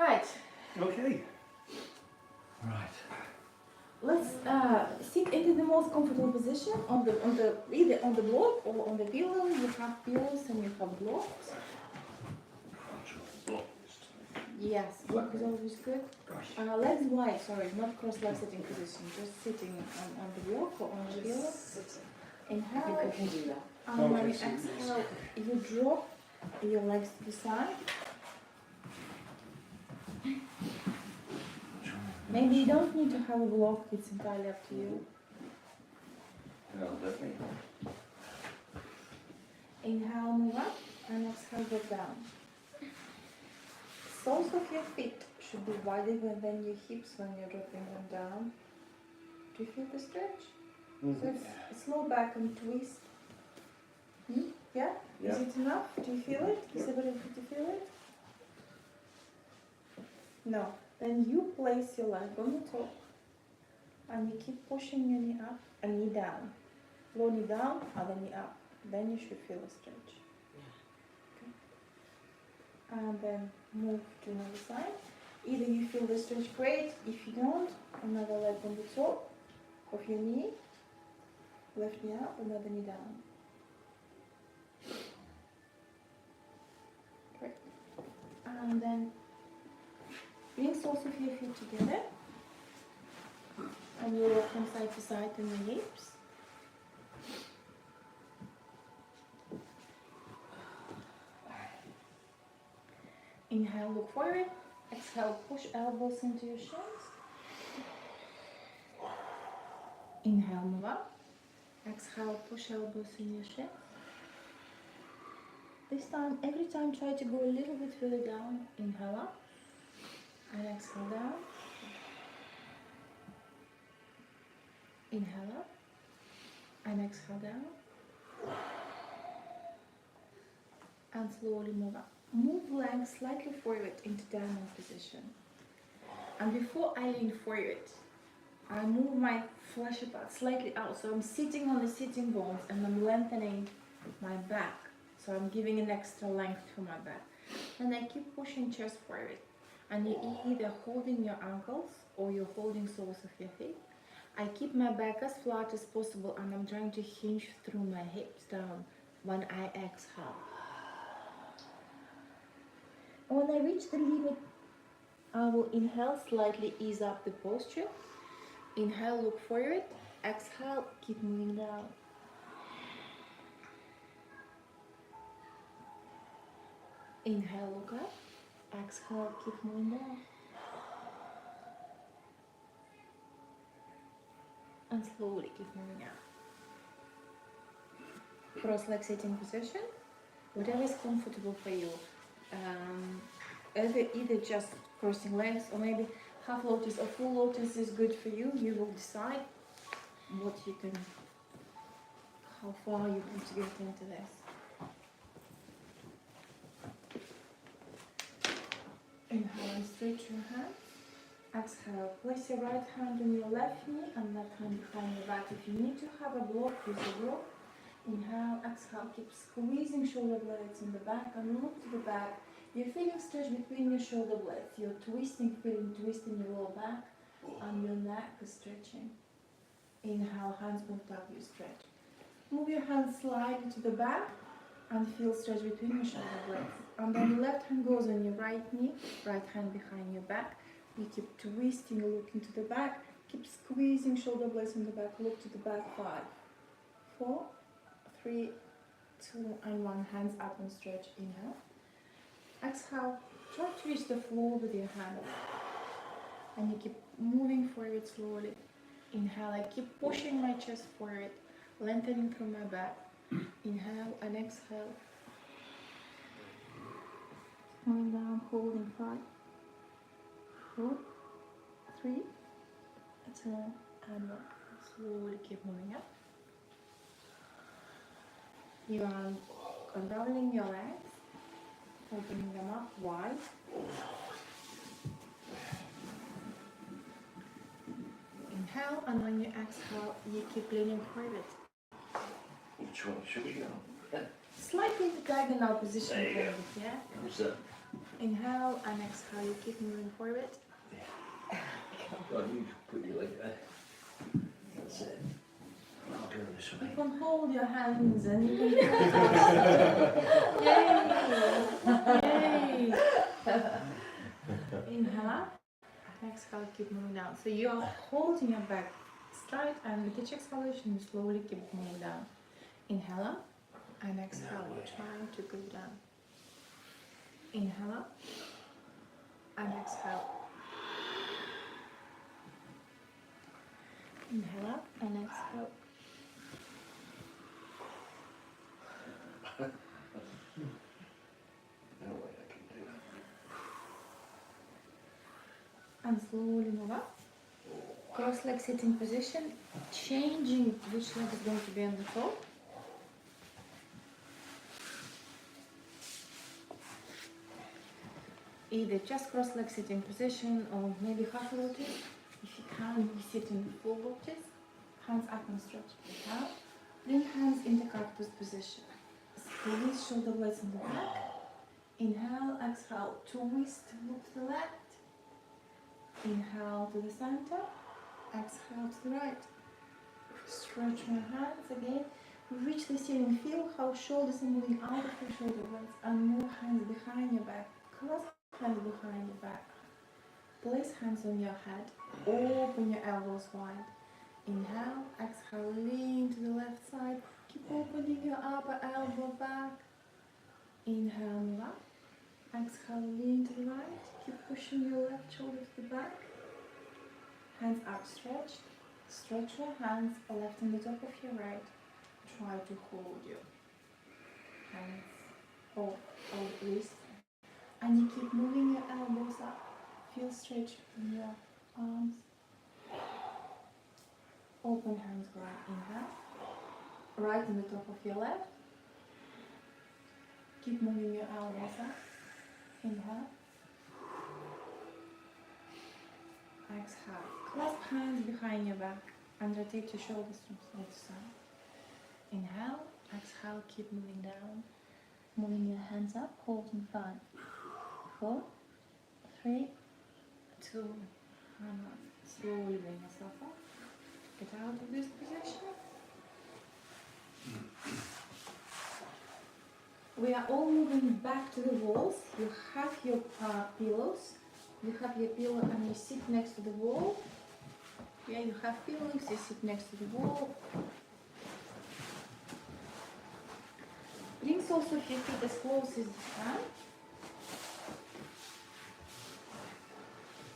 Right. Okay. Right. Let's sit into the most comfortable position either on the block or on the pillow. You have pillows and you have blocks. Yes, block is always good. Legs wide, sorry, not cross leg sitting position, just sitting on the block or on the pillow. Inhale. I can do that. And when you exhale, you drop your legs to the side. Maybe you don't need to have a block, it's entirely up to you. No, definitely. Inhale, move up, and exhale, go down. Soles of your feet should be wider than your hips when you're dropping them down. Do you feel the stretch? So it's slow back and twist. Yeah? Yeah. Is it enough? Do you feel it? Is everybody to feel it? No. Then you place your leg on the top and you keep pushing your knee up and knee down. Low knee down, other knee up. Then you should feel a stretch. Okay. And then move to another side. Either you feel the stretch great, if you don't, another leg on the top of your knee. Left knee up, another knee down. Great. And then bring soles of your feet together. And you rock from side to side in the hips. Inhale, look forward. Exhale, push elbows into your shins. Inhale, move up. Exhale, push elbows in your shins. This time, every time try to go a little bit further down. Inhale up. And exhale down. Inhale up. And exhale down. And slowly move up. Move legs slightly forward into diamond position. And before I lean forward, I move my flesh part slightly out. So I'm sitting on the sitting bones and I'm lengthening my back. So I'm giving an extra length to my back. And I keep pushing chest forward. And you're either holding your ankles or you're holding soles of your feet. I keep my back as flat as possible and I'm trying to hinge through my hips down when I exhale. And when I reach the limit, I will inhale, slightly ease up the posture. Inhale, look forward. Exhale, keep moving down. Inhale, look up. Exhale, keep moving down. And slowly keep moving out. Cross-leg sitting position. Whatever is comfortable for you. Either just crossing legs or maybe half lotus or full lotus is good for you. You will decide what you can, how far you want to get into this. Inhale and stretch your hands. Exhale, place your right hand on your left knee and left hand behind your back. If you need to have a block, use a block. Inhale, exhale, keep squeezing shoulder blades in the back and look to the back. You're feeling stretch between your shoulder blades. You're twisting, feeling twisting your lower back and your neck is stretching. Inhale, hands moved up, you stretch. Move your hands slightly to the back and feel stretch between your shoulder blades. And then the left hand goes on your right knee, right hand behind your back. You keep twisting, looking to the back. Keep squeezing shoulder blades in the back. Look to the back. 5, 4, 3, 2, and 1. Hands up and stretch. Inhale. Exhale. Try to reach the floor with your hands. And you keep moving forward slowly. Inhale. I keep pushing my chest forward, lengthening through my back. Inhale and exhale. Moving down, holding 5, 4, 3, 2, and 1. Slowly keep moving up. You are unraveling your legs, opening them up wide. Inhale, and when you exhale, you keep leaning forward. Which one should we go? Slightly in the diagonal position, There you go. yeah? What's that? Inhale and exhale, you keep moving forward. God, you put your leg there. That's it. I'll go this way. You can hold your hands and you can Yay! Inhale and exhale, keep moving down. So you are holding your back straight, and with each exhalation you slowly keep moving down. Inhale and exhale, you're trying to go down. Inhale and exhale. Inhale and exhale. No way I can do that. And slowly move up. Cross leg sitting position, changing which leg is going to be on the floor. Either just cross leg sitting position or maybe half a lotus. If you can't, we sit in full lotus. Hands up and stretch it out. Bring hands in the cactus position. Squeeze shoulder blades in the back. Inhale, exhale, twist, look to the left. Inhale to the center. Exhale to the right. Stretch your hands again. Reach the ceiling. Feel how shoulders are moving out of your shoulder blades and move hands behind your back. Clasp hands behind your back. Place hands on your head. Open your elbows wide. Inhale, exhale, lean to the left side. Keep opening your upper elbow back. Inhale, move up. Exhale, lean to the right. Keep pushing your left shoulder to the back. Hands outstretched. Stretch your hands left on the top of your right. Try to hold your hands off wrist. And you keep moving your elbows up. Feel stretch in your arms. Open hands wide. Inhale. Right on the top of your left. Keep moving your elbows up. Inhale. Exhale. Clasp hands behind your back and rotate your shoulders from side to side. Inhale. Exhale. Keep moving down. Moving your hands up. Holding 5, 4, 3, 2, and 1. Slowly bring yourself up. Get out of this position. We are all moving back to the walls. You have your pillows. You have your pillow and you sit next to the wall. Yeah, you have pillows, you sit next to the wall. Bring also your feet as close as you can.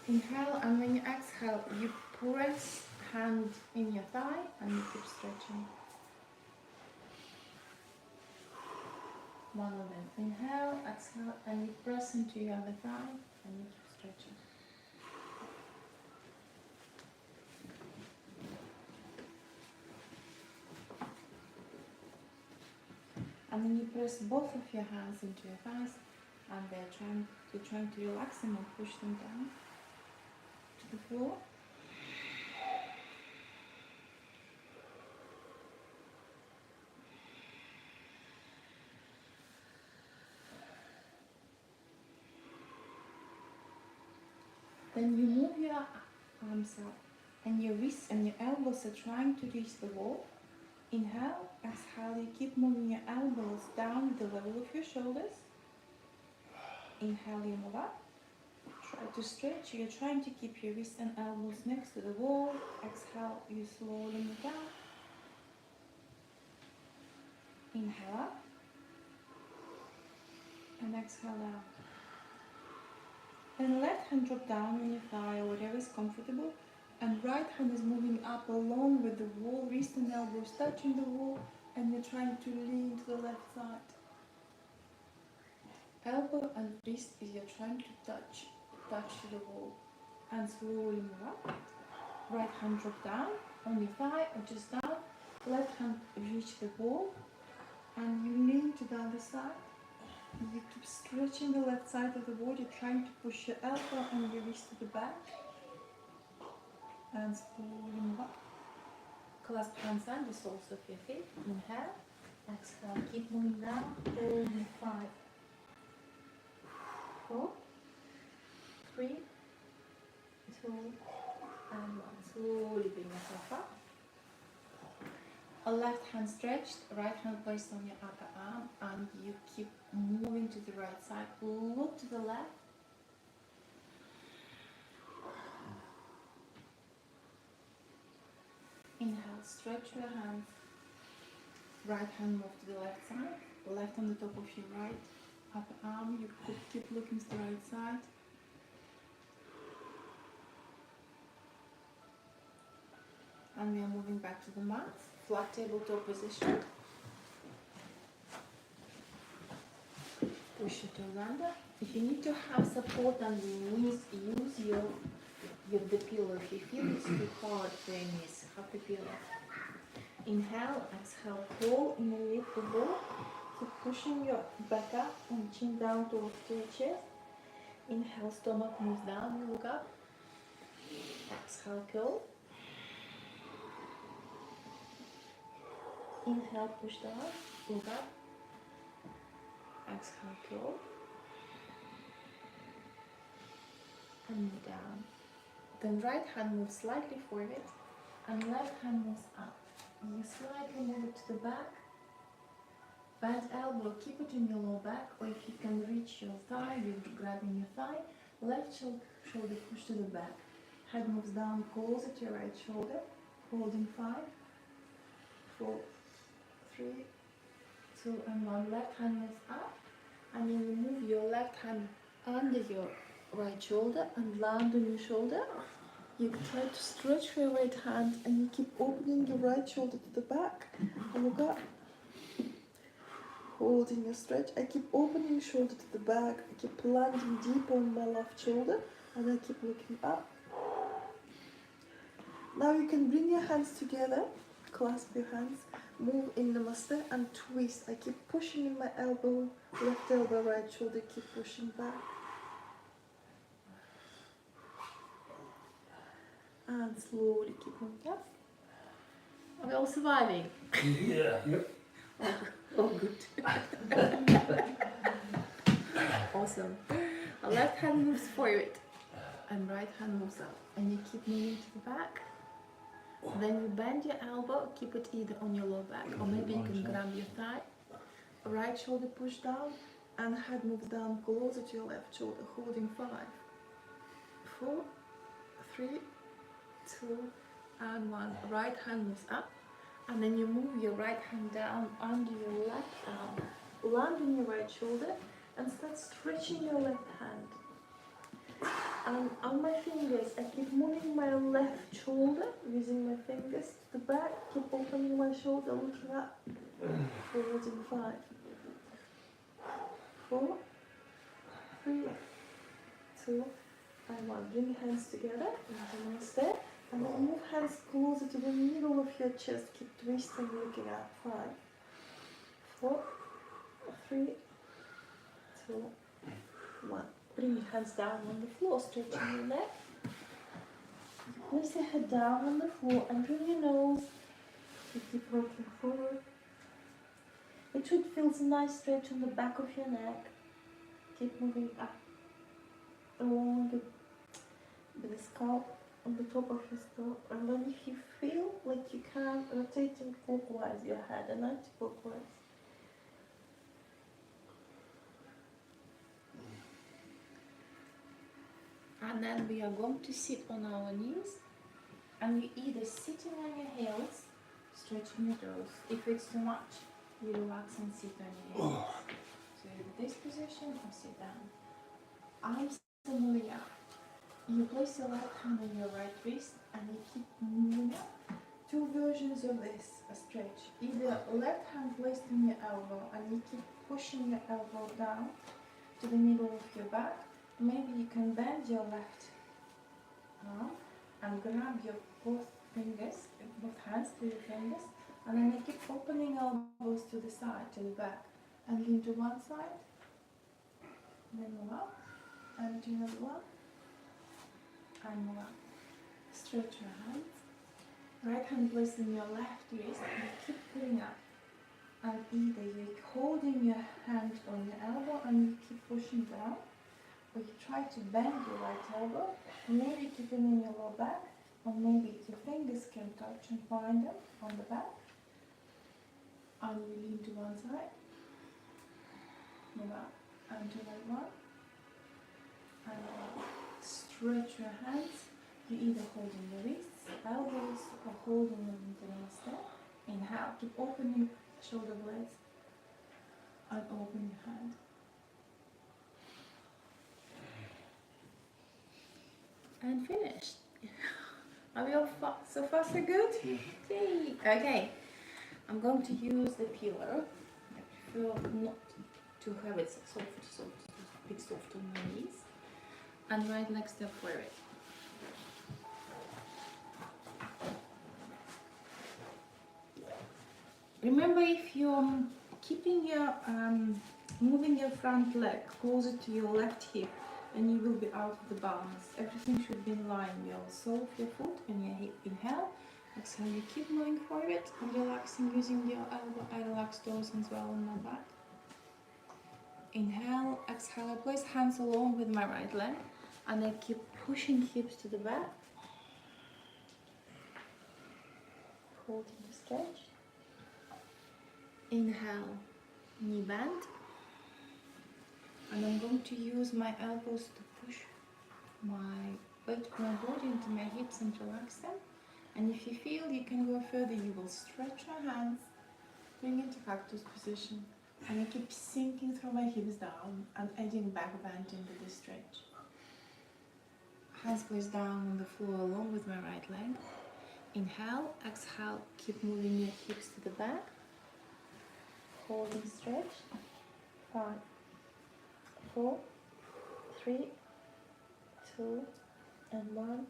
Inhale, and when you exhale, you press hand in your thigh and you keep stretching. One of them. Inhale, exhale, and you press into your other thigh and you keep stretching. And then you press both of your hands into your thighs, and you're trying to relax them and push them down to the floor. Then you move your arms up, and your wrists and your elbows are trying to reach the wall. Inhale, exhale, you keep moving your elbows down the level of your shoulders. Inhale, you move up. Try to stretch. You're trying to keep your wrists and elbows next to the wall. Exhale, you slowly move down. Inhale up. And exhale down. Then left hand drop down on your thigh or whatever is comfortable. And right hand is moving up along with the wall, wrist and elbows touching the wall, and you're trying to lean to the left side. Elbow and wrist is you're trying to touch to the wall. And slowly move up. Right hand drop down on your thigh or just down. Left hand reach the wall, and you lean to the other side. You keep stretching the left side of the body, trying to push your elbow and your wrist to the back. And slowly move up. Clasp hands under the soles of your feet. Inhale. Exhale. Keep moving down. Holding 5, 4, 3, 2, and 1. Slowly bring yourself up. A left hand stretched, right hand placed on your upper arm, and you keep moving to the right side. Look to the left. Inhale, stretch your hands. Right hand move to the left side. Left on the top of your right upper arm. You could keep looking to the right side. And we are moving back to the mat. Flat tabletop position. Push your toes under. If you need to have support on the knees, use the pillow. If you feel it's too hard for your knees, have the pillow. Inhale, exhale, pull in a little ball. Keep pushing your back up and chin down towards your chest. Inhale, stomach moves down, you look up. Exhale, curl. Inhale, push down, look up. Exhale, curl. And move down. Then right hand moves slightly forward and left hand moves up. You slightly move it to the back. Bent elbow, keep it in your low back, or if you can reach your thigh, you're grabbing your thigh. Left shoulder push to the back. Head moves down closer to your right shoulder. Holding 5, 4, 3, 2, and 1. Left hand moves up. And then you move your left hand under your right shoulder and land on your shoulder. You try to stretch your right hand and you keep opening your right shoulder to the back. And look up. Holding your stretch. I keep opening shoulder to the back. I keep landing deep on my left shoulder and I keep looking up. Now you can bring your hands together, clasp your hands, move in Namaste and twist. I keep pushing in my elbow, left elbow, right shoulder, keep pushing back. And slowly keep moving up. Are we all surviving? Yeah. Yep. Oh, good. Awesome. A left hand moves forward and right hand moves up. And you keep moving to the back. Then you bend your elbow, keep it either on your low back or maybe you can grab your thigh. Right shoulder push down and head moves down closer to your left shoulder, holding 5, 4, 3, 2, and 1. Right hand moves up. And then you move your right hand down under your left arm, land on your right shoulder, and start stretching your left hand. And on my fingers, I keep moving my left shoulder, using my fingers to the back, keep opening my shoulder, looking up, holding 5, 4, 3, 2, and 1. Bring your hands together into Namaste. And then move hands closer to the middle of your chest. Keep twisting, looking up. 5, 4, 3, 2, 1. Bring your hands down on the floor, stretching your neck. Place your head down on the floor and through your nose. You keep rocking forward. It should feel a nice stretch on the back of your neck. Keep moving up along the scalp. On the top of your skull, and then if you feel like you can, rotating clockwise your head and anti-clockwise. And then we are going to sit on our knees, and you either sitting on your heels, stretching your toes. If it's too much, you relax and sit on your heels. So in this position or sit down. Arms are moving up. You place your right hand on your right wrist and you keep moving up. 2 versions of this, a stretch. Either left hand placed on your elbow and you keep pushing your elbow down to the middle of your back. Maybe you can bend your left arm and grab your both hands to your fingers, and then you keep opening elbows to the side, to the back, and lean to one side, then move up, and to another one. And move up. Stretch your hands. Right hand placed in your left wrist and keep pulling up. And either you're holding your hand on your elbow and you keep pushing down, We try to bend your right elbow, maybe keeping in your low back, or maybe your fingers can touch and find them on the back. And you lean to one side, move up, and to the right one, and stretch your hands. You either holding the wrists, elbows, or holding them into the step. Inhale, keep opening shoulder blades, and open your hand. And finished. Are we all so far so good? Yay. Okay, I'm going to use the pillow. I prefer not to have it a bit soft on my knees. And right leg step forward. Remember, if you're keeping your moving your front leg closer to your left hip, and you will be out of the balance. Everything should be in line. You'll sole of your foot and your hip. Inhale, exhale. You keep moving forward and relaxing, using your elbow. I relax those as well on my back. Inhale, exhale. I place hands along with my right leg, and I keep pushing hips to the back. Holding the stretch. Inhale, knee bend. And I'm going to use my elbows to push my weight of my body into my hips and relax them. And if you feel you can go further, you will stretch your hands, bring into cactus position, and I keep sinking through my hips down and adding back bend into the stretch. Hands placed down on the floor along with my right leg. Inhale, exhale, keep moving your hips to the back. Holding stretch. 5, 4, 3, 2, and 1.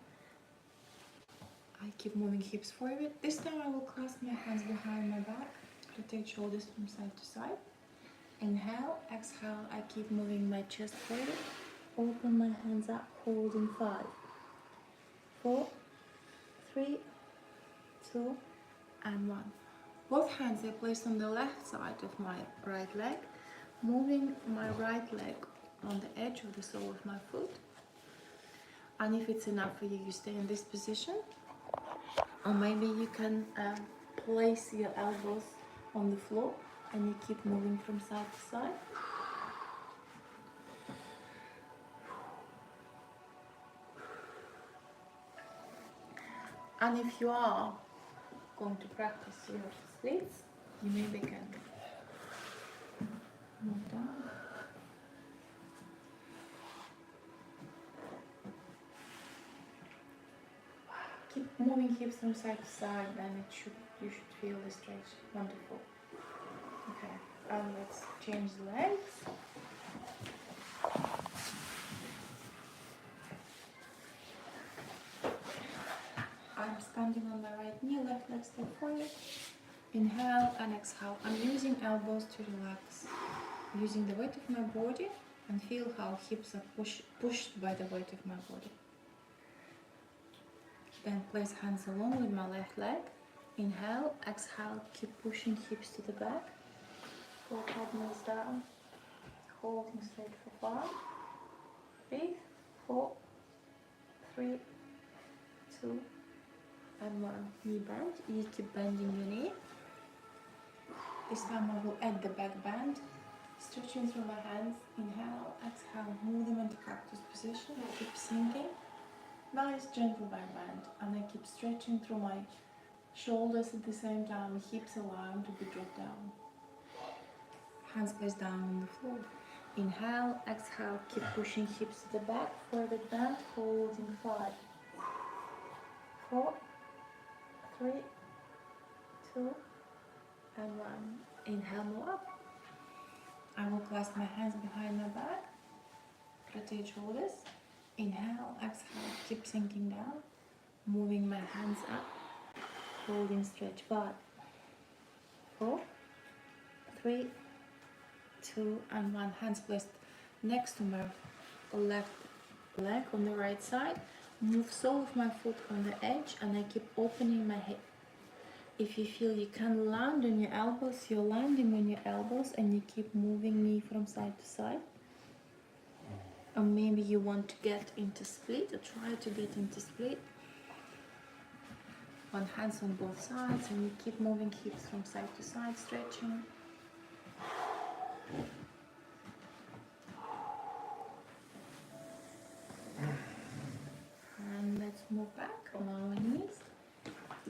I keep moving hips forward. This time I will clasp my hands behind my back, rotate shoulders from side to side. Inhale, exhale, I keep moving my chest forward. Open my hands up, holding 5, 4, 3, 2, and 1. Both hands are placed on the left side of my right leg, moving my right leg on the edge of the sole of my foot. And if it's enough for you, you stay in this position. Or maybe you can place your elbows on the floor and you keep moving from side to side. And if you are going to practice your splits, you maybe can move down. Keep moving hips from side to side, and you should feel the stretch. Wonderful. Okay, and let's change the legs. I'm standing on my right knee, left leg step forward. Inhale and exhale. I'm using elbows to relax, using the weight of my body, and feel how hips are pushed by the weight of my body. Then place hands along with my left leg. Inhale, exhale, keep pushing hips to the back. Forehead knees down, holding straight for 5, 3, 4, 3, 2, and 1. Knee bend. You keep bending your knee. This time I will add the back bend, stretching through my hands. Inhale, exhale, move them into cactus position. Keep sinking. Nice gentle back bend, and I keep stretching through my shoulders at the same time. Hips allowing to be dropped down. Hands placed down on the floor. Inhale, exhale, keep pushing hips to the back. Forward bend, holding 5, 4, 3, 2, and 1. Inhale, move up. I will clasp my hands behind my back, rotate shoulders. Inhale, exhale, keep sinking down, moving my hands up, holding stretch. 5, 4, 3, 2, and 1. Hands placed next to my left leg on the right side. Move sole of my foot on the edge, and I keep opening my hip. If you feel you can land on your elbows, you're landing on your elbows, and you keep moving knee from side to side. Or maybe you want to get into split, or try to get into split. One hands on both sides, and you keep moving hips from side to side, stretching. And let's move back on our knees.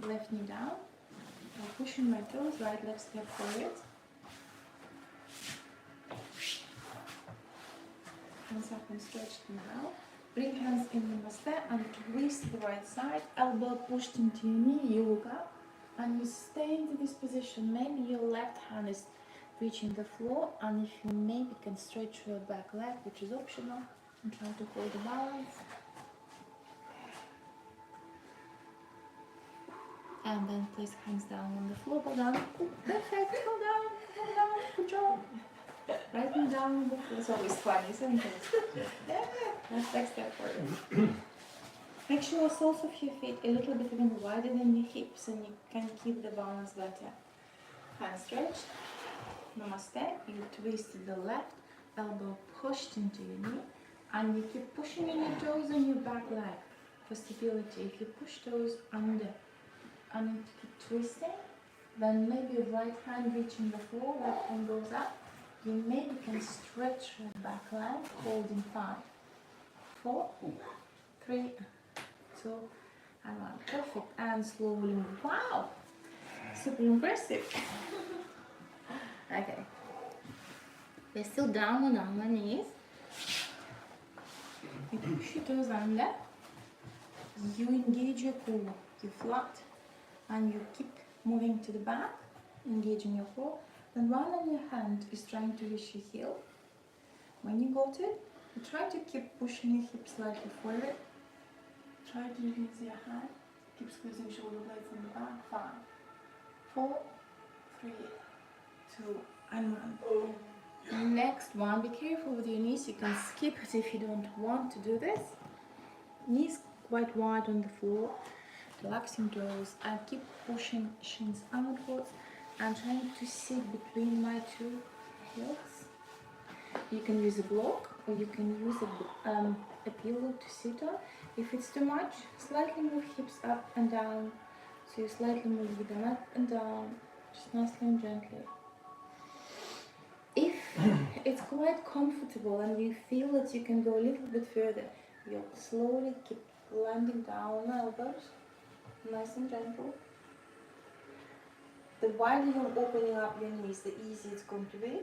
Left knee down. I'm pushing my toes, right leg step forward. Hands up and stretched now. Bring hands in namaste and twist the right side. Elbow pushed into your knee, you look up. And you stay into this position. Maybe your left hand is reaching the floor, and if you maybe can stretch your back leg, which is optional, and try to hold the balance. And then place hands down on the floor. Hold on. Perfect. Hold on. Good job. Right knee down on the floor. It's always funny, isn't it? Yeah. Next step forward. Make sure the soles of your feet a little bit even wider than your hips, and you can keep the balance better. Hand stretched. Namaste. You twist to the left, elbow pushed into your knee, and you keep pushing in your toes on your back leg for stability. If you push toes under and you keep twisting, then maybe right hand reaching the floor, left hand goes up. You maybe can stretch your back leg, holding 5, 4, 3, 2, and 1. Perfect. And slowly move. Wow! Super impressive. Okay. We're still down on our knees. You push your toes under. You engage your core. You flat. And you keep moving to the back, engaging your core. Then one on your hand is trying to reach your heel. When you got it, you try to keep pushing your hips slightly forward. Try to release your hand. Keep squeezing shoulder blades in the back. 5, 4, 3, 2, and 1. Next one, be careful with your knees. You can skip it if you don't want to do this. Knees quite wide on the floor. Relaxing toes, and keep pushing shins outwards and trying to sit between my 2 heels. You can use a block, or you can use a pillow to sit on. If it's too much, slightly move hips up and down. So you slightly move them up and down, just nicely and gently. If it's quite comfortable and you feel that you can go a little bit further, you'll slowly keep landing down on elbows. Nice and gentle. The wider you're opening up your knees, the easier it's going to be.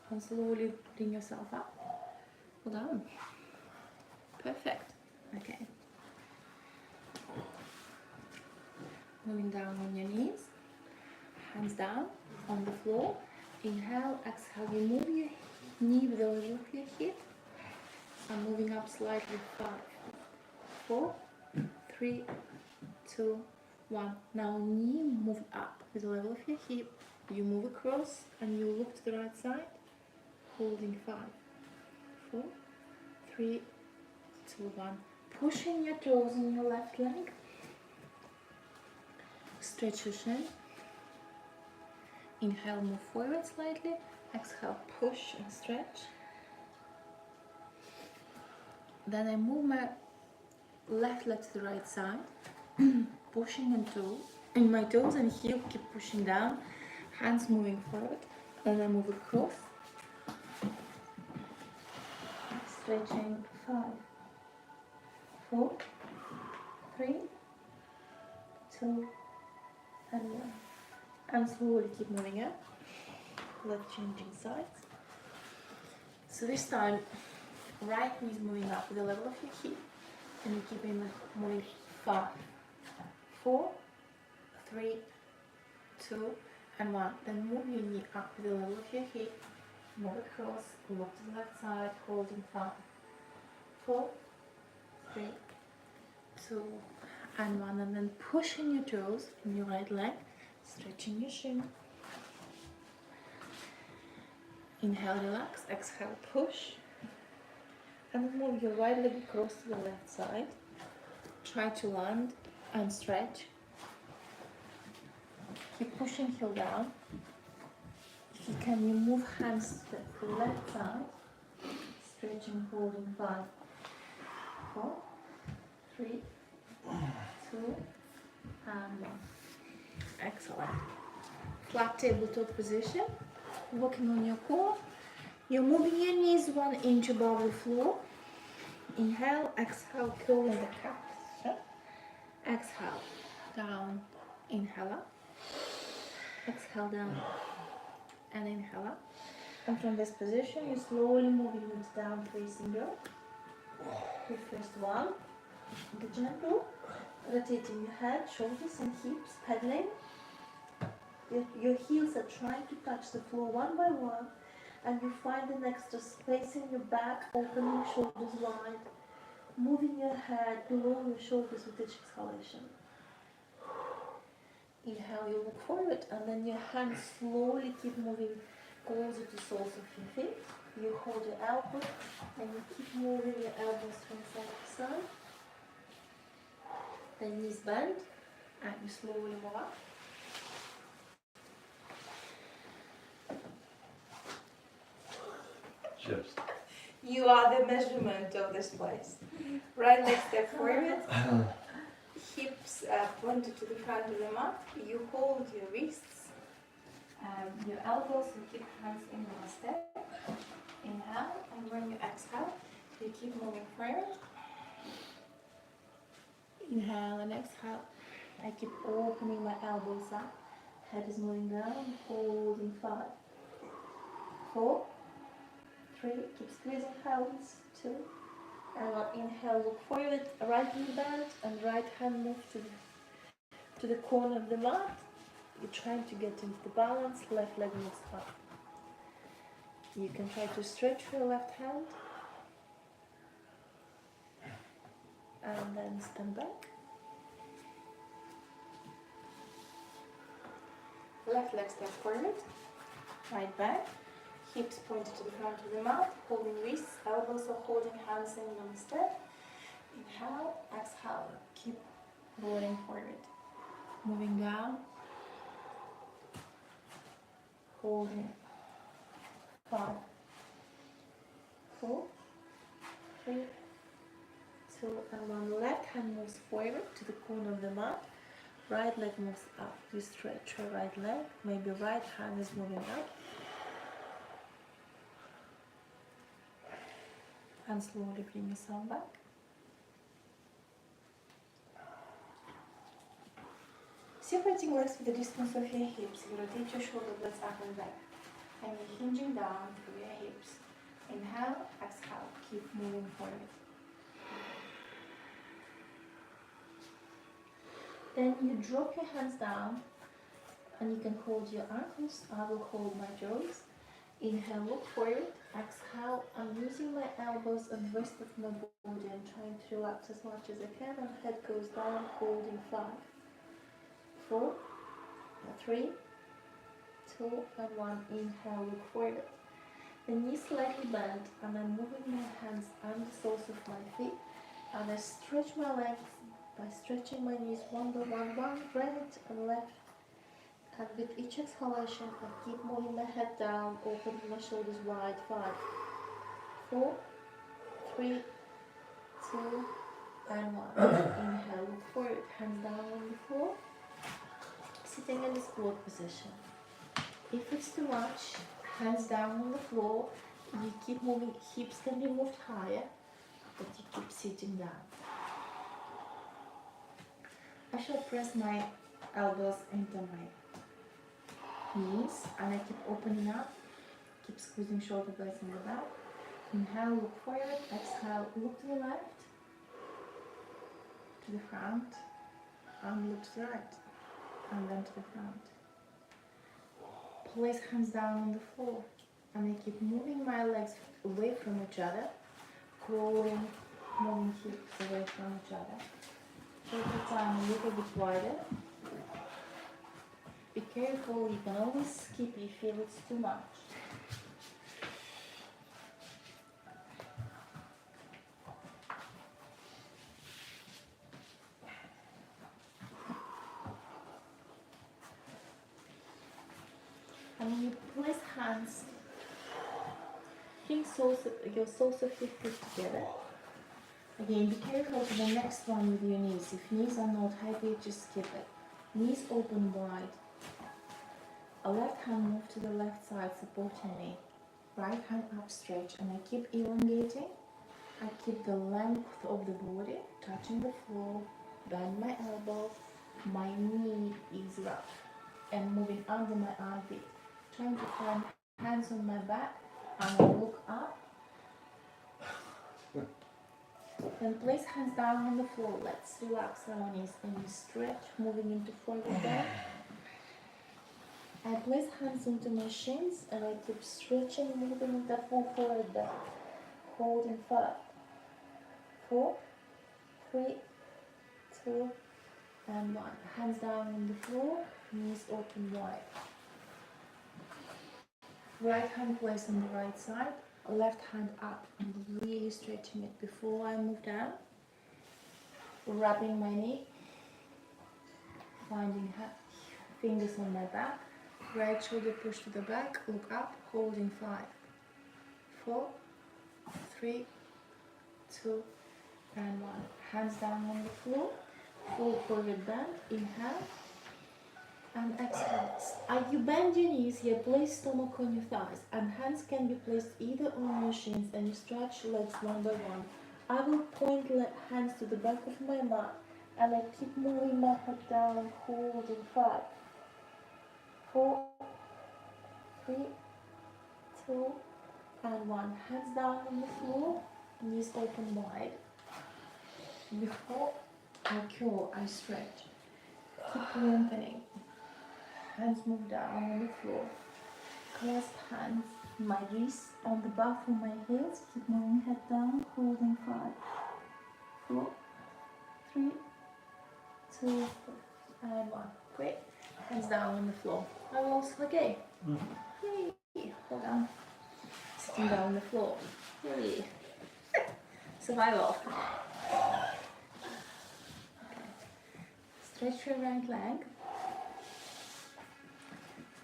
And slowly bring yourself up. Hold on. Perfect. Okay. Moving down on your knees. Hands down on the floor. Inhale, exhale, you move your knee with the level of your hip. I'm moving up slightly. 5, 4, 3, 2, 1. Now knee move up with the level of your hip. You move across and you look to the right side, holding 5, 4, 3, 2, 1. Pushing your toes in your left leg. Stretch your shin. Inhale, move forward slightly. Exhale, push and stretch. Then I move my left leg to the right side, pushing in my toes and heel keep pushing down. Hands moving forward. And I move across. Stretching 5, 4, 3, 2, and 1. And slowly keep moving up, left changing sides. So this time, right knee is moving up with the level of your hip, and you keep moving 5, 4, 3, 2, and 1. Then move your knee up with the level of your hip, move across, look to the left side, holding 5, 4, 3, 2, and 1. And then pushing your toes in your right leg. Stretching your shin. Inhale, relax. Exhale, push. And move your right leg across to the left side. Try to land and stretch. Keep pushing heel down. If you can, you move hands to the left side, stretching, holding 5, 4, 3, 2, and 1. Excellent. Flat tabletop position. Working on your core. You're moving your knees 1 inch above the floor. Inhale, exhale, curling the calves. Exhale, down, inhale up. Exhale down and inhale up. And from this position, you slowly move your hips down, facing dog. Your first one, the gentle, rotating your head, shoulders and hips, pedaling. Your heels are trying to touch the floor one by one, and you find an extra space in your back, opening shoulders wide, moving your head below your shoulders with each exhalation. Inhale, you look forward, and then your hands slowly keep moving closer to soles of your feet. You hold your elbows, and you keep moving your elbows from side to side. Then knees bend, and you slowly move up. Just. You are the measurement of this place. Right leg step forward. Hips pointed to the front of the mat. You hold your wrists, your elbows, and keep hands in one step. Inhale, and when you exhale, you keep moving forward. Inhale and exhale. I keep opening my elbows up. Head is moving down, holding 5, 4, 3. Keep squeezing hands. 2. And 1. Inhale, look forward, right knee bend, and right hand move to the corner of the mat. You're trying to get into the balance, left leg moves up. You can try to stretch your left hand, and then stand back. Left leg step forward, right back. Hips pointed to the front of the mat, holding wrists, elbows or holding hands in one step. Inhale, exhale, keep rolling forward. Moving down, holding 5, 4, 3, 2, and 1. Left hand moves forward to the corner of the mat. Right leg moves up. You stretch your right leg. Maybe right hand is moving up. And slowly bring yourself back. Separating legs with the distance of your hips, you rotate your shoulder blades up and back. And you're hinging down through your hips. Inhale, exhale, keep moving forward. Then you drop your hands down, and you can hold your ankles. I will hold my toes. Inhale, look forward. Exhale, I'm using my elbows and rest of my body. I'm trying to relax as much as I can, and head goes down, holding 5, 4, 3, 2, and 1. Inhale, look forward. The knees slightly bent, and I'm moving my hands under the soles of my feet, and I stretch my legs by stretching my knees one by one, right and left. And with each exhalation, I keep moving my head down, opening my shoulders wide. 5, 4, 3, 2, and 1. Inhale, look forward, hands down on the floor, sitting in the squat position. If it's too much, hands down on the floor, you keep moving, hips can be moved higher, but you keep sitting down. I shall press my elbows into my knees, and I keep opening up, keep squeezing shoulder blades in the back. Inhale, look forward. Exhale, look to the left, to the front, and look to the right, and then to the front. Place hands down on the floor, and I keep moving my legs away from each other, crawling, moving hips away from each other. Take your time a little bit wider. Be careful, you can always skip if you feel it's too much. And you place hands, your soles of your feet together. Again, be careful to the next one with your knees. If knees are not heavy, just skip it. Knees open wide. A left hand move to the left side, supporting me. Right hand up, stretch, and I keep elongating. I keep the length of the body, touching the floor, bend my elbow, my knee is up, and moving under my armpit. Trying to find hands on my back, and I look up. Then place hands down on the floor. Let's relax our knees and you stretch, moving into forward bend. I place hands onto my shins and I keep stretching, moving into full forward bend. Holding 5, 4, 3, 2, and 1. Hands down on the floor, knees open wide. Right hand placed on the right side, left hand up and really stretching it before I move down. Wrapping my knee, finding fingers on my back. Right shoulder push to the back, look up, holding 5, 4, 3, 2, and 1. Hands down on the floor, full forward bend, inhale, and exhale. As you bend your knees here, place stomach on your thighs, and hands can be placed either on your shins, and you stretch legs one by one. I will point hands to the back of my mat, and I keep moving my head down, holding 5, 4, 3, 2, and 1. Hands down on the floor, knees open wide. Before I curl, I stretch. Keep lengthening. Hands move down on the floor. Clasp hands, my wrists on the back of my heels. Keep moving head down, holding 5, 4, 3, 2, and 1. Great. Hands down on the floor. Are we all okay? Yay. Hold on. Sitting down on the floor. Yay. Survival. Stretch your right leg.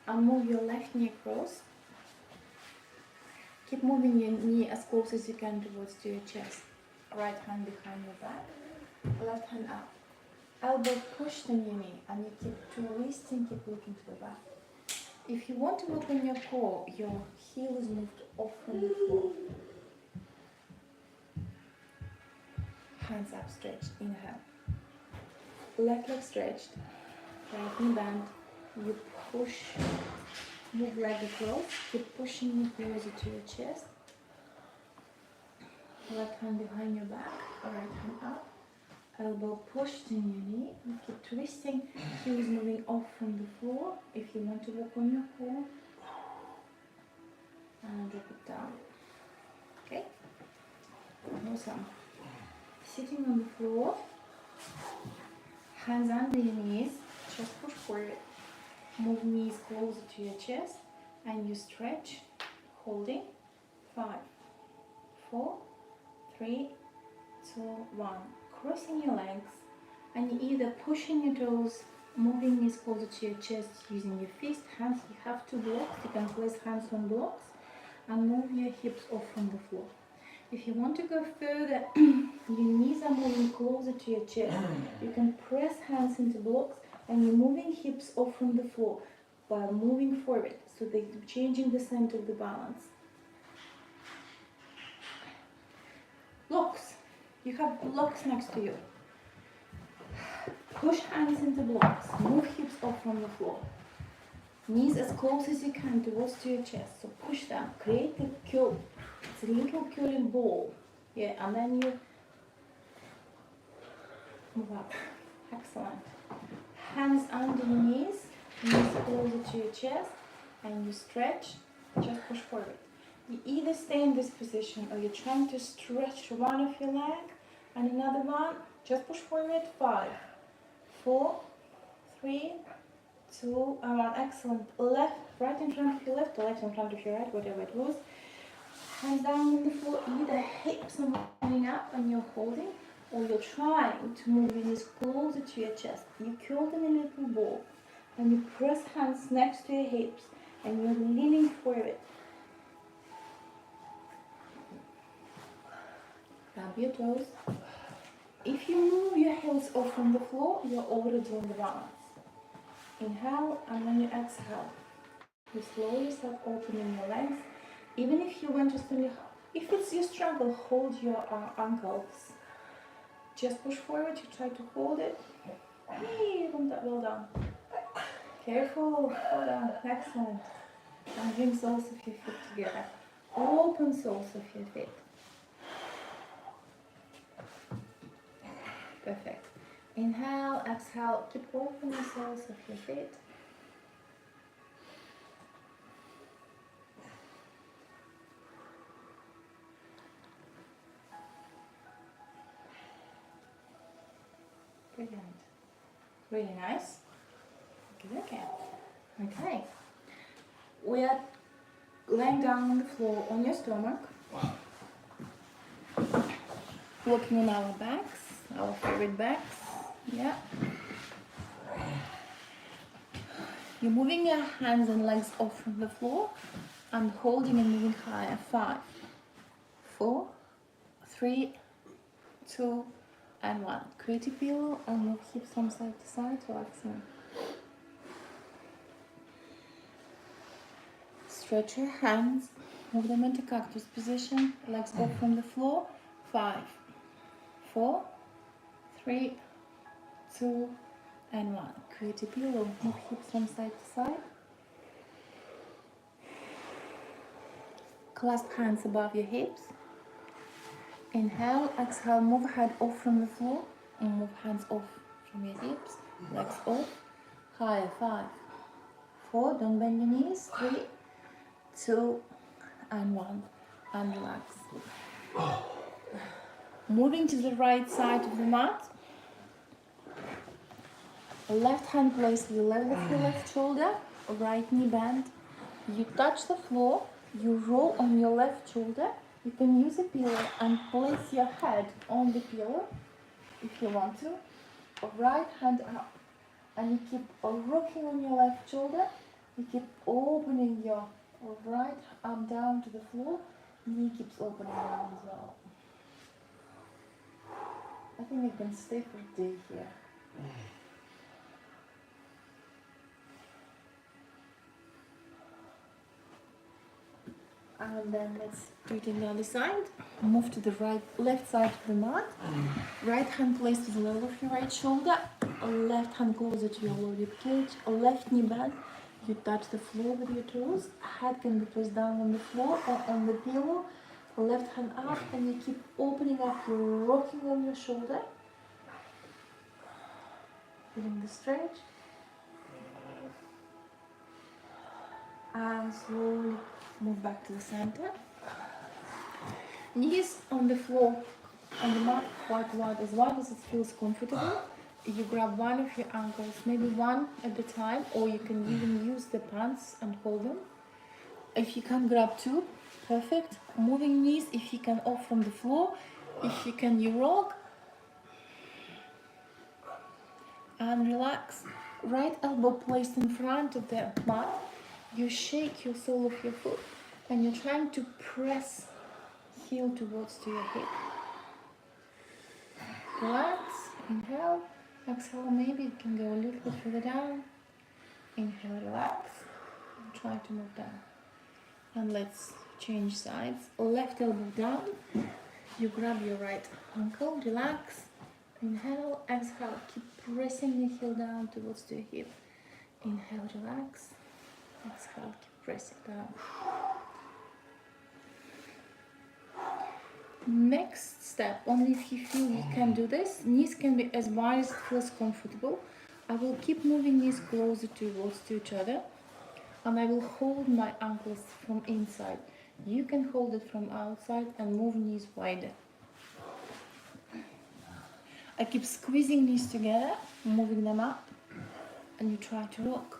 And move your left knee across. Keep moving your knee as close as you can towards to your chest. Right hand behind your back. Left hand up. Elbow pushed on your knee, and you keep twisting, keep looking to the back. If you want to work on your core, your heel is moved off from the floor. Hands up, stretched, inhale. Left leg stretched, right knee bent. You push, move leg across, keep pushing it closer to your chest. Left hand behind your back, right hand up. Elbow pushed in your knee. You keep twisting, heels moving off from the floor. If you want to work on your core, and drop it down. Okay? Awesome. Sitting on the floor, hands under your knees, chest push forward. Move knees closer to your chest, and you stretch, holding 5, 4, 3, 2, 1. Crossing your legs, and you either pushing your toes, moving knees closer to your chest using your fist, hands. You have 2 blocks, you can place hands on blocks and move your hips off from the floor. If you want to go further, your knees are moving closer to your chest. You can press hands into blocks and you're moving hips off from the floor while moving forward, so they're changing the center of the balance. Blocks. You have blocks next to you. Push hands into blocks. Move hips off from the floor. Knees as close as you can towards to your chest. So push them. Create the curl. It's a little curling ball. Yeah, and then you move up. Excellent. Hands under your knees. Knees closer to your chest. And you stretch. Just push forward. You either stay in this position or you're trying to stretch one of your leg and another one. Just push forward. 5, 4, 3, 2, and 1. Excellent. Left, right in front of your left, or left in front of your right, whatever it was. Hands down on the floor. Either hips are moving up and you're holding, or you're trying to move your knees closer to your chest. You curl them in a little ball and you press hands next to your hips and you're leaning forward. Grab your toes. If you move your heels off from the floor, you're already on the balance. Inhale, and when you exhale, you slowly start opening your legs. Even if you want to stand, if it's your struggle, hold your ankles. Just push forward, you try to hold it. Hey, well done. Careful, well done, excellent. And bring soles of your feet together. Open soles of your feet. Perfect. Inhale, exhale, keep opening soles of your feet. Brilliant. Really nice. Okay. Okay. We are laying down on the floor on your stomach. Looking on our backs, our favorite backs. Yeah. You're moving your hands and legs off from the floor and holding and moving higher. 5, 4, 3, 2, and 1. Create a pillow and move hips from side to side, relaxing. Stretch your hands, move them into cactus position, legs off from the floor. 5, 4, 3, 2, and 1. Create a pillow, move hips from side to side. Clasp hands above your hips. Inhale, exhale, move head off from the floor and move hands off from your hips, legs off. Higher, 5, 4, don't bend your knees. 3, 2, and 1, and relax. Moving to the right side of the mat. Left hand placed with the level of your left shoulder, right knee bend. You touch the floor, you roll on your left shoulder. You can use a pillow and place your head on the pillow if you want to. Right hand up. And you keep rocking on your left shoulder. You keep opening your right arm down to the floor. Knee keeps opening down as well. I think I can stay for a day here. And then let's do it on the other side. Move to the left side of the mat. Right hand placed to the level of your right shoulder. Left hand closer to your lower rib cage. Left knee bend. You touch the floor with your toes. Head can be pressed down on the floor or on the pillow. Left hand up, and you keep opening up. You're rocking on your shoulder. Feeling the stretch. And slowly move back to the center. Knees on the floor, on the mat, quite wide as it feels comfortable. You grab one of your ankles, maybe one at a time, or you can even use the pants and hold them. If you can grab two, perfect. Moving knees, if you can, off from the floor. If you can, you rock. And relax. Right elbow placed in front of the mat. You shake your sole of your foot and you're trying to press heel towards to your hip. Relax, inhale, exhale, maybe you can go a little bit further down. Inhale, relax, and try to move down. And let's change sides. Left elbow down, you grab your right ankle, relax, inhale, exhale, keep pressing the heel down towards the hip. Inhale, relax. Exhale, keep pressing down. Next step, only if you feel you can do this, knees can be as wide as it feels comfortable. I will keep moving knees closer towards to each other, and I will hold my ankles from inside. You can hold it from outside and move knees wider. I keep squeezing knees together, moving them up, and you try to rock.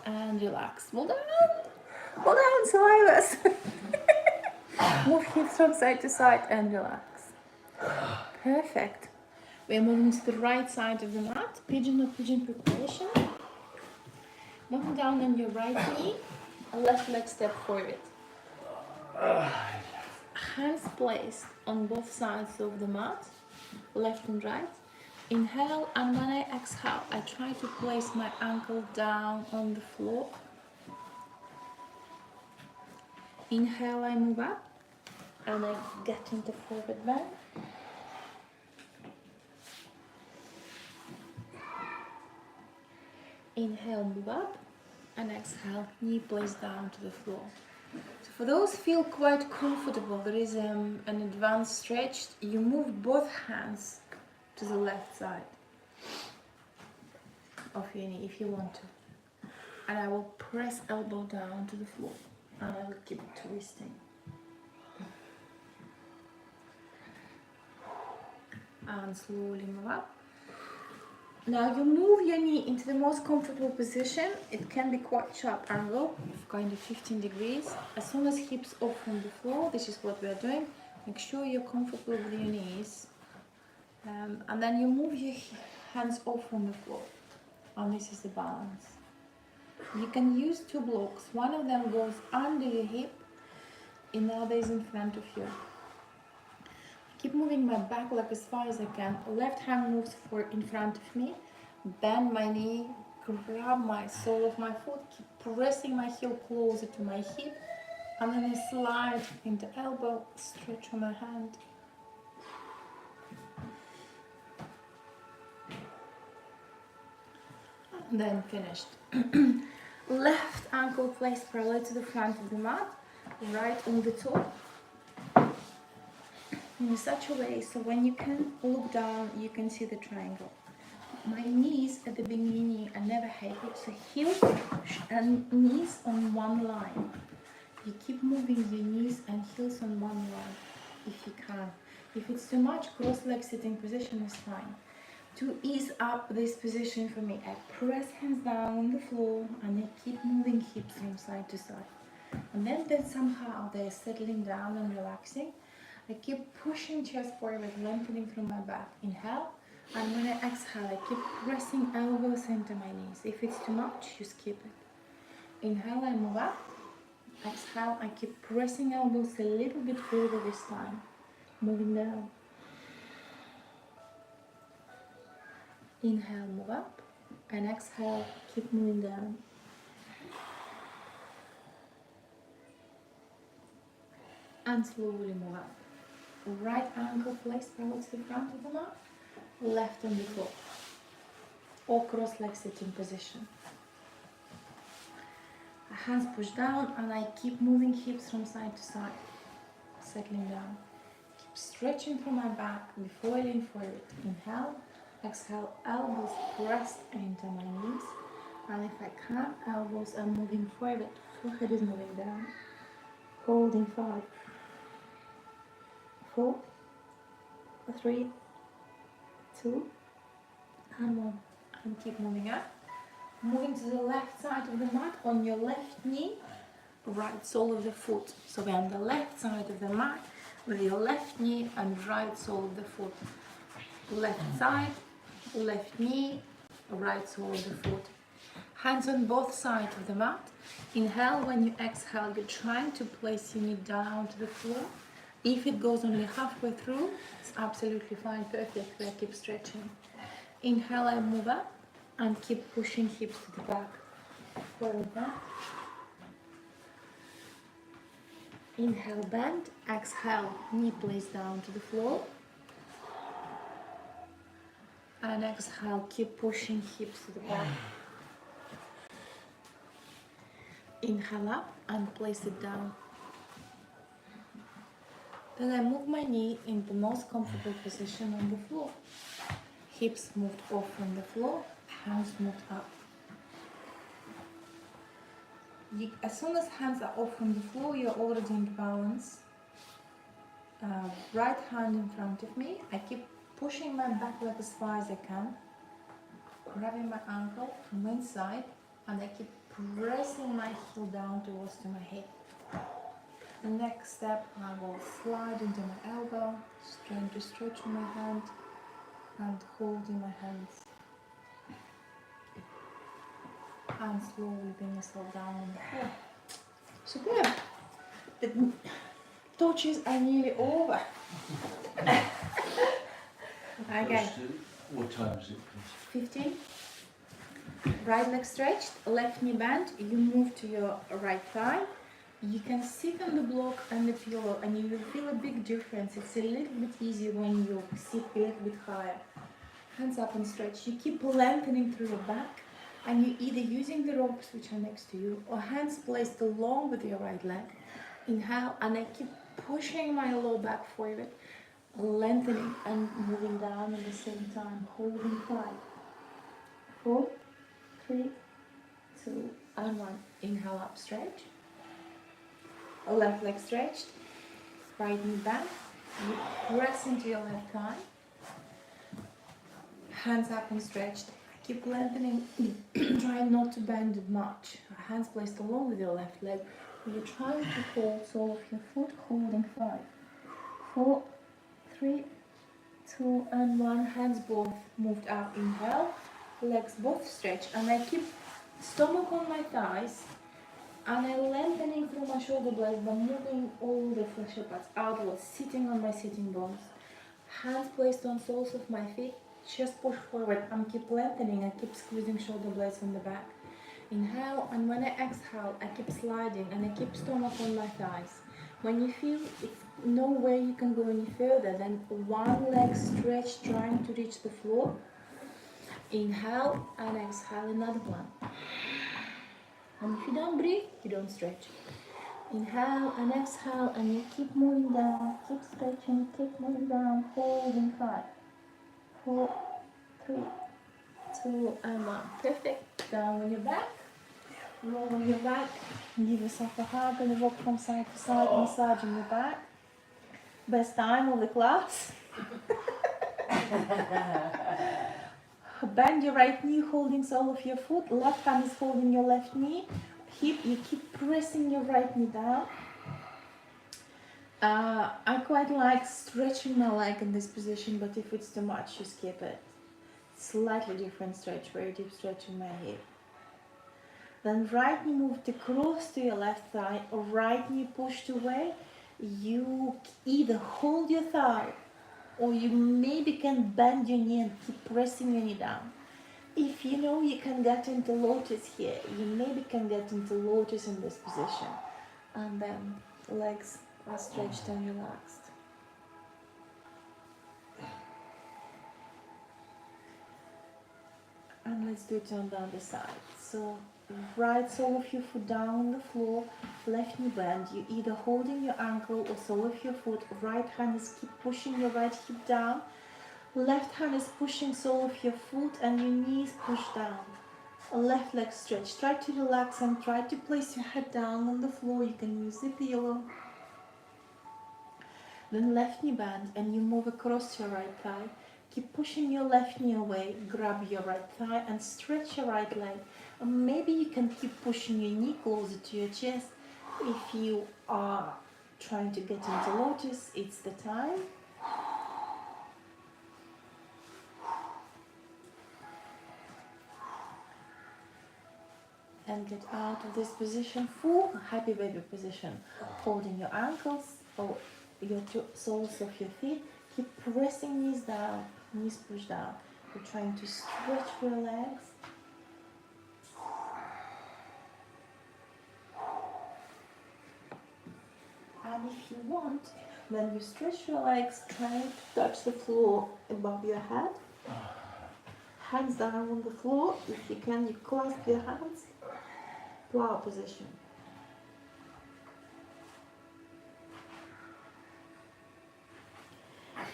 And relax. Well done. Well done, survivors. Move hips from side to side and relax. Perfect. We're moving to the right side of the mat. Pigeon or pigeon preparation. Moving down on your right knee, left leg step forward. Hands placed on both sides of the mat, left and right. Inhale, and when I exhale, I try to place my ankle down on the floor. Inhale, I move up, and I get into forward bend. Inhale, move up, and exhale, knee placed down to the floor. So for those who feel quite comfortable, there is an advanced stretch. You move both hands to the left side of your knee if you want to. And I will press elbow down to the floor, and I will keep twisting. And slowly move up. Now you move your knee into the most comfortable position. It can be quite sharp angle, kind of 15 degrees. As soon as hips off from the floor, this is what we are doing. Make sure you're comfortable with your knees. And then you move your hands off from the floor. And this is the balance. You can use two blocks. One of them goes under your hip, and the other is in front of you. Keep moving my back leg as far as I can. Left hand moves in front of me. Bend my knee, grab my sole of my foot, keep pressing my heel closer to my hip, and then I slide into elbow, stretch on my hand. And then finished. Left ankle placed parallel to the front of the mat, right on the top. In such a way so when you can look down, you can see the triangle. My knees at the beginning are never heavy, so heels and knees on one line. You keep moving your knees and heels on one line if you can. If it's too much, cross leg sitting position is fine. To ease up this position for me, I press hands down on the floor and I keep moving hips from side to side. And then somehow they're settling down and relaxing. I keep pushing chest forward, lengthening through my back. Inhale, and when I exhale, I keep pressing elbows into my knees. If it's too much, you skip it. Inhale, I move up. Exhale, I keep pressing elbows a little bit further this time. Moving down. Inhale, move up. And exhale, keep moving down. And slowly move up. Right ankle placed parallel to the front of the mat, left on the floor, or cross leg sitting position. Hands push down and I keep moving hips from side to side, settling down. Keep stretching through my back before I lean forward. Inhale, exhale, elbows pressed into my knees, and if I can, elbows are moving forward, forehead is moving down. Holding 5, 4, 3, 2, and 1. And keep moving up. Moving to the left side of the mat on your left knee, right sole of the foot. So we're on the left side of the mat with your left knee and right sole of the foot. Left side, left knee, right sole of the foot. Hands on both sides of the mat. Inhale, when you exhale, you're trying to place your knee down to the floor. If it goes only halfway through, it's absolutely fine, perfect. I keep stretching. Inhale, I move up and keep pushing hips to the back. Forward bend. Inhale, bend. Exhale, knee placed down to the floor. And exhale, keep pushing hips to the back. Inhale up and place it down. Then I move my knee in the most comfortable position on the floor. Hips moved off from the floor, hands moved up. As soon as hands are off from the floor, you're already in balance. Right hand in front of me. I keep pushing my back leg as far as I can, grabbing my ankle from inside, and I keep pressing my heel down towards to my hip. The next step, I will slide into my elbow, trying to stretch my hand and holding my hands. and slowly bring yourself down on the floor. Superb. The torches are nearly over. Okay. What time is it, please? 15. Right leg stretched, left knee bent. You move to your right thigh. You can sit on the block and the pillow and you will feel a big difference. It's a little bit easier when you sit a little bit higher. Hands up and stretch. You keep lengthening through your back and you're either using the ropes which are next to you or hands placed along with your right leg. Inhale and I keep pushing my low back forward, lengthening and moving down at the same time, holding 5, 4, 3, 2, and 1. Inhale up, stretch. Left leg stretched, right knee bent. You press into your left thigh. Hands up and stretched. Keep lengthening. Try not to bend it much. Hands placed along with your left leg. You're trying to hold sole of your foot, holding 5, 4, 3, 2, and 1. Hands both moved up. Inhale. Legs both stretched. And I keep stomach on my thighs. And I'm lengthening through my shoulder blades by moving all the fleshy parts outwards, sitting on my sitting bones. Hands placed on soles of my feet, chest push forward, and keep lengthening. I keep squeezing shoulder blades from the back. Inhale, and when I exhale, I keep sliding and I keep stomach on my thighs. When you feel it's no way you can go any further, then one leg stretch, trying to reach the floor. Inhale and exhale, another one. And if you don't breathe, you don't stretch. Inhale and exhale, and you keep moving down, keep stretching, keep moving down, holding 5, 4, 3, 2, and 1. Perfect. Down on your back, roll on your back, give yourself a hug and rock from side to side, massaging your back. Best time of the class. Bend your right knee, holding sole of your foot. Left hand is holding your left knee. Hip, you keep pressing your right knee down. I quite like stretching my leg in this position, but if it's too much, you skip it. Slightly different stretch, very deep stretching my hip. Then right knee moved across to your left thigh, or right knee pushed away. You either hold your thigh or you maybe can bend your knee and keep pressing your knee down. If you know you can get into lotus here, you maybe can get into lotus in this position. And then legs are stretched and relaxed. And let's do it on the other side. So right sole of your foot down on the floor, left knee bend. You either holding your ankle or sole of your foot. Right hand is keep pushing your right hip down. Left hand is pushing sole of your foot and your knees push down. Left leg stretch. Try to relax and try to place your head down on the floor. You can use the pillow. Then left knee bend and you move across your right thigh. Keep pushing your left knee away, grab your right thigh and stretch your right leg. Maybe you can keep pushing your knee closer to your chest. If you are trying to get into lotus, it's the time. And get out of this position, full happy baby position. Holding your ankles or your two soles of your feet. Keep pressing knees down, knees push down. You're trying to stretch your legs. And if you want, then you stretch your legs, trying to touch the floor above your head. Hands down on the floor. If you can, you clasp your hands. Plow position.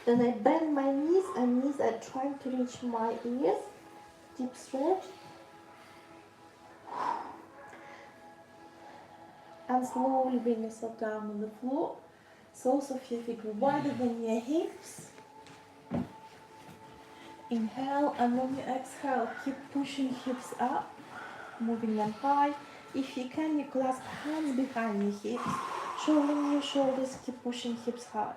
Then I bend my knees and knees are trying to reach my ears. Deep stretch. And slowly bring yourself down on the floor. Soles of your feet wider than your hips. Inhale, and when you exhale, keep pushing hips up, moving them high. If you can, you clasp hands behind your hips, shouldering your shoulders, keep pushing hips high.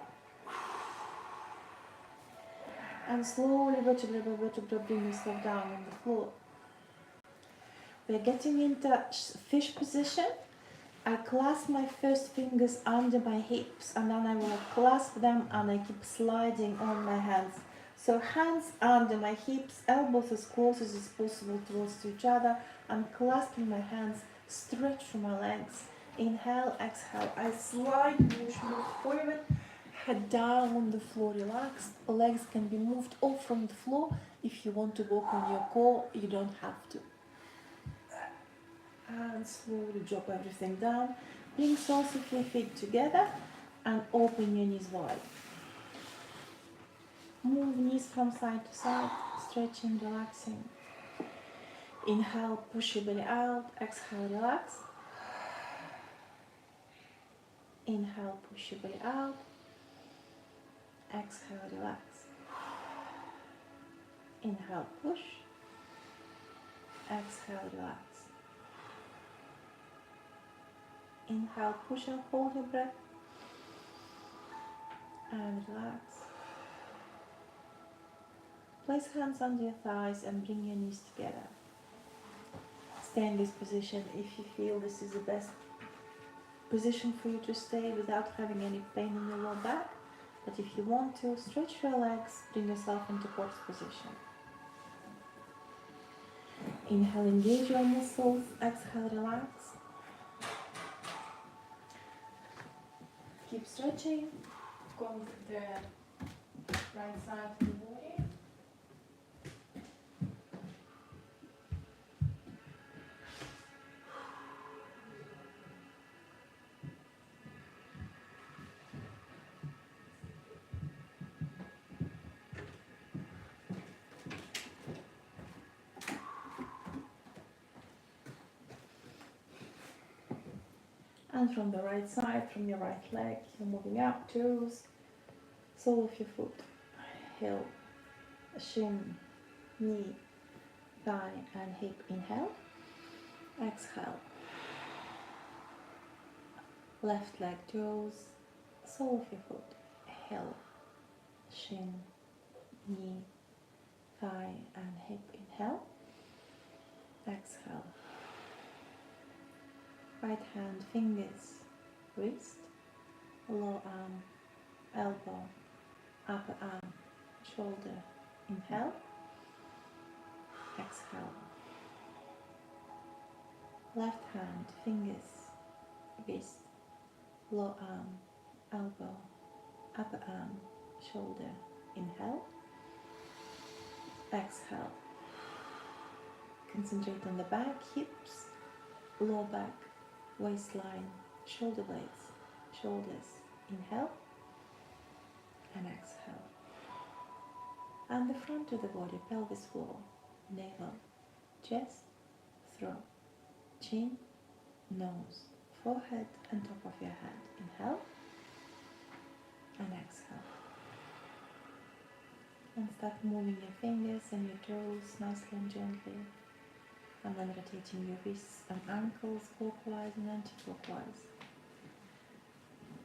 And slowly, vertebra by vertebra, bring yourself down on the floor. We're getting into fish position. I clasp my first fingers under my hips and then I will clasp them and I keep sliding on my hands. So hands under my hips, elbows as close as is possible towards each other. I'm clasping my hands, stretch through my legs. Inhale, exhale. I slide, move forward, head down on the floor, relaxed. Legs can be moved off from the floor. If you want to walk on your core, you don't have to. And slowly drop everything down. Bring soles of your feet together and open your knees wide. Move knees from side to side, stretching, relaxing. Inhale, push your belly out. Exhale, relax. Inhale, push your belly out. Exhale, relax. Inhale, push. Exhale, relax. Inhale, push and hold your breath. And relax. Place hands under your thighs and bring your knees together. Stay in this position if you feel this is the best position for you to stay without having any pain in your lower back. But if you want to, stretch your legs, bring yourself into corpse position. Inhale, engage your muscles. Exhale, relax. Keep stretching. Going to the right side of the body. And from the right side, from your right leg, you're moving up, toes, sole of your foot, heel, shin, knee, thigh, and hip. Inhale. Exhale. Left leg, toes, sole of your foot, heel, shin, knee, thigh, and hip. Inhale. Exhale. Right hand, fingers, wrist, lower arm, elbow, upper arm, shoulder. Inhale. Exhale. Left hand, fingers, wrist, lower arm, elbow, upper arm, shoulder. Inhale. Exhale. Concentrate on the back, hips, lower back, waistline, shoulder blades, shoulders. Inhale and exhale. And the front of the body, pelvis floor, navel, chest, throat, chin, nose, forehead and top of your head. Inhale and exhale. And start moving your fingers and your toes nicely and gently. And then rotating your wrists and ankles clockwise and anti-clockwise.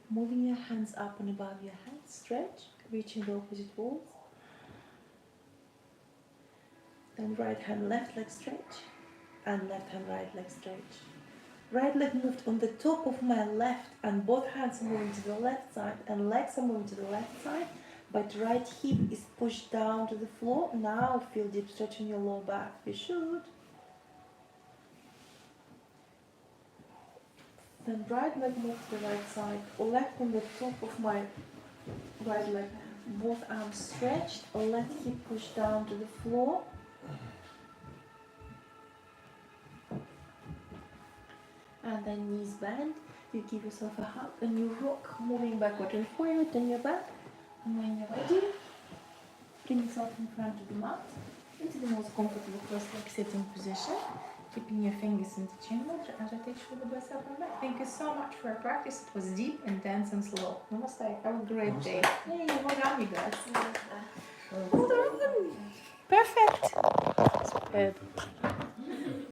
Moving your hands up and above your head, stretch, reaching the opposite walls. Then right hand, left leg stretch, and left hand, right leg stretch. Right leg moved on the top of my left, and both hands are moving to the left side, and legs are moving to the left side, but right hip is pushed down to the floor. Now feel deep stretch in your lower back. You should. Then right leg move to the right side, left on the top of my right leg, both arms stretched, left hip pushed down to the floor. And then knees bend, you give yourself a hug and you rock, moving backward and forward on your back. And when you're ready, bring yourself in front of the mat, into the most comfortable first leg sitting position. Keeping your fingers interchangeable as I take shoulder blades up and back. Thank you so much for your practice. It was deep, intense, and slow. Namaste. Have a great day. Hey, well done, you guys. Well done. Perfect. Good.